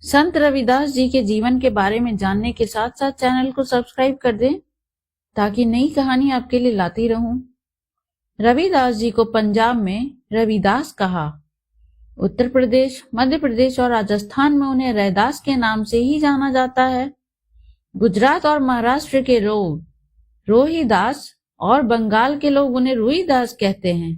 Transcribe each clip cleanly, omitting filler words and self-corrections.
संत रविदास जी के जीवन के बारे में जानने के साथ साथ चैनल को सब्सक्राइब कर दें ताकि नई कहानी आपके लिए लाती रहूं। रविदास जी को पंजाब में रविदास कहा। उत्तर प्रदेश, मध्य प्रदेश और राजस्थान में उन्हें रैदास के नाम से ही जाना जाता है। गुजरात और महाराष्ट्र के लोग रोहिदास और बंगाल के लोग उन्हें रुईदास कहते हैं।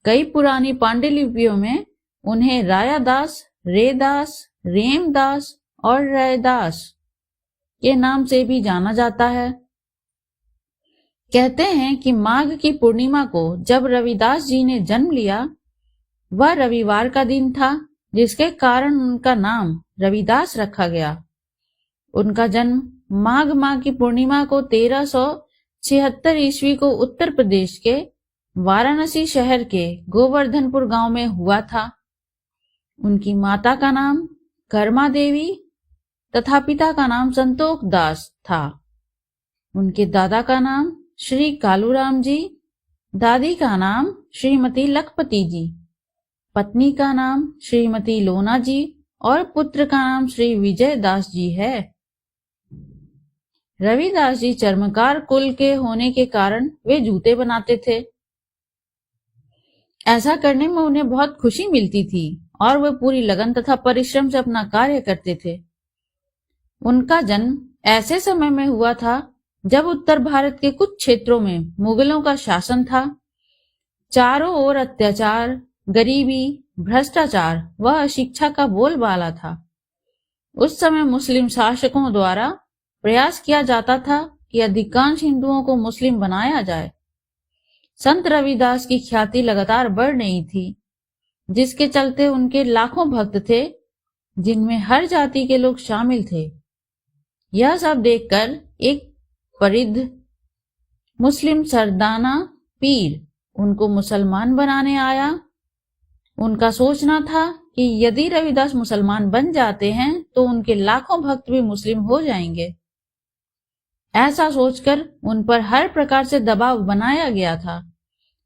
कई पुरानी पांडुलिपियों में उन्हें रायादास, रेदास, रेमदास और रैदास के नाम से भी जाना जाता है। कहते हैं कि माघ की पूर्णिमा को जब रविदास जी ने जन्म लिया, वह रविवार का दिन था, जिसके कारण उनका नाम रविदास रखा गया। उनका जन्म माघ माह की पूर्णिमा को 1376 ईस्वी को उत्तर प्रदेश के वाराणसी शहर के गोवर्धनपुर गांव में हुआ था। उनकी माता का नाम कर्मा देवी तथा पिता का नाम संतोख दास था। उनके दादा का नाम श्री कालूराम जी, दादी का नाम श्रीमती लखपति जी, पत्नी का नाम श्रीमती लोना जी और पुत्र का नाम श्री विजय दास जी है। रविदास जी चर्मकार कुल के होने के कारण वे जूते बनाते थे। ऐसा करने में उन्हें बहुत खुशी मिलती थी और वे पूरी लगन तथा परिश्रम से अपना कार्य करते थे। उनका जन्म ऐसे समय में हुआ था जब उत्तर भारत के कुछ क्षेत्रों में मुगलों का शासन था। चारों ओर अत्याचार, गरीबी, भ्रष्टाचार व अशिक्षा का बोलबाला था। उस समय मुस्लिम शासकों द्वारा प्रयास किया जाता था कि अधिकांश हिंदुओं को मुस्लिम बनाया जाए। संत रविदास की ख्याति लगातार बढ़ रही थी, जिसके चलते उनके लाखों भक्त थे, जिनमें हर जाति के लोग शामिल थे। यह सब देखकर एक परिद्ध मुस्लिम सरदाना पीर उनको मुसलमान बनाने आया। उनका सोचना था कि यदि रविदास मुसलमान बन जाते हैं तो उनके लाखों भक्त भी मुस्लिम हो जाएंगे। ऐसा सोचकर उन पर हर प्रकार से दबाव बनाया गया था,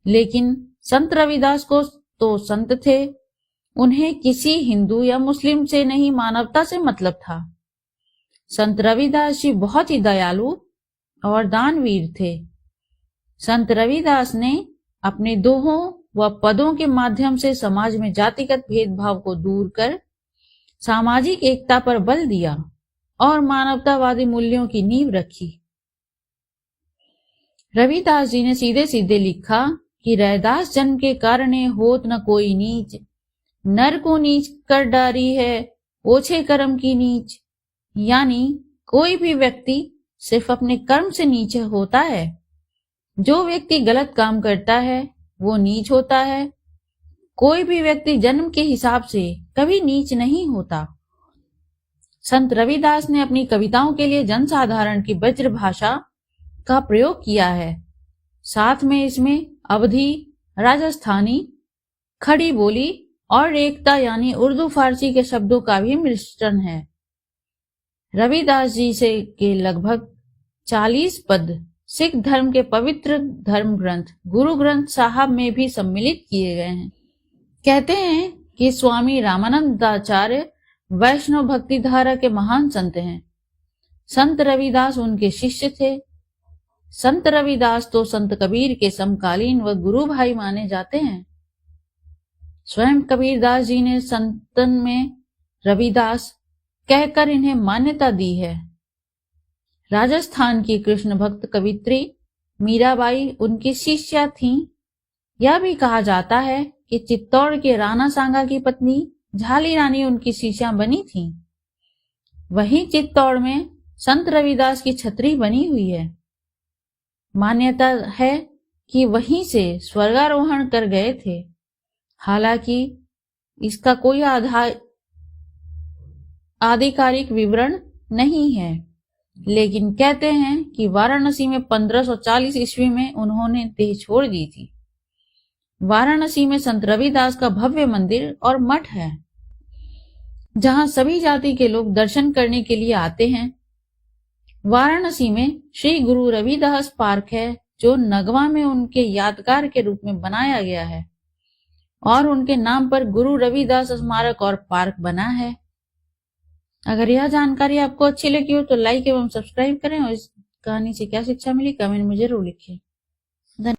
लेकिन संत रविदास को तो संत थे, उन्हें किसी हिंदू या मुस्लिम से नहीं, मानवता से मतलब था। संत रविदास जी बहुत ही दयालु और दानवीर थे। संत रविदास ने अपने दोहों व पदों के माध्यम से समाज में जातिगत भेदभाव को दूर कर सामाजिक एकता पर बल दिया और मानवतावादी मूल्यों की नींव रखी। रविदास जी ने सीधे सीधे लिखा कि रैदास जन्म के कारण होत न कोई नीच, नर को नीच कर डारी है ओछे कर्म की नीच। यानी कोई भी व्यक्ति सिर्फ अपने कर्म से नीचे होता है। जो व्यक्ति गलत काम करता है वो नीच होता है। कोई भी व्यक्ति जन्म के हिसाब से कभी नीच नहीं होता। संत रविदास ने अपनी कविताओं के लिए जनसाधारण की ब्रज भाषा का प्रयोग किया है। साथ में इसमें अवधी, राजस्थानी, खड़ी बोली और एकता यानी उर्दू फारसी के शब्दों का भी मिश्रण है। रविदास जी से के लगभग 40 पद सिख धर्म के पवित्र धर्म ग्रंथ गुरु ग्रंथ साहब में भी सम्मिलित किए गए हैं। कहते हैं कि स्वामी रामानंदाचार्य वैष्णव भक्ति धारा के महान संत हैं। संत रविदास उनके शिष्य थे। संत रविदास तो संत कबीर के समकालीन व गुरु भाई माने जाते हैं। स्वयं कबीरदास जी ने संतन में रविदास कहकर इन्हें मान्यता दी है। राजस्थान की कृष्ण भक्त कवित्री मीराबाई उनकी शिष्या थीं। यह भी कहा जाता है कि चित्तौड़ के राणा सांगा की पत्नी झाली रानी उनकी शिष्या बनी थी। वहीं चित्तौड़ में संत रविदास की छतरी बनी हुई है। मान्यता है कि वहीं से स्वर्गारोहण कर गए थे। हालांकि इसका कोई आधिकारिक विवरण नहीं है, लेकिन कहते हैं कि वाराणसी में 1540 ईस्वी में उन्होंने देह छोड़ दी थी। वाराणसी में संत रविदास का भव्य मंदिर और मठ है, जहां सभी जाति के लोग दर्शन करने के लिए आते हैं। वाराणसी में श्री गुरु रविदास पार्क है, जो नगवा में उनके यादगार के रूप में बनाया गया है और उनके नाम पर गुरु रविदास स्मारक और पार्क बना है। अगर यह जानकारी आपको अच्छी लगी हो तो लाइक एवं सब्सक्राइब करें और इस कहानी से क्या शिक्षा मिली कमेंट में जरूर लिखें।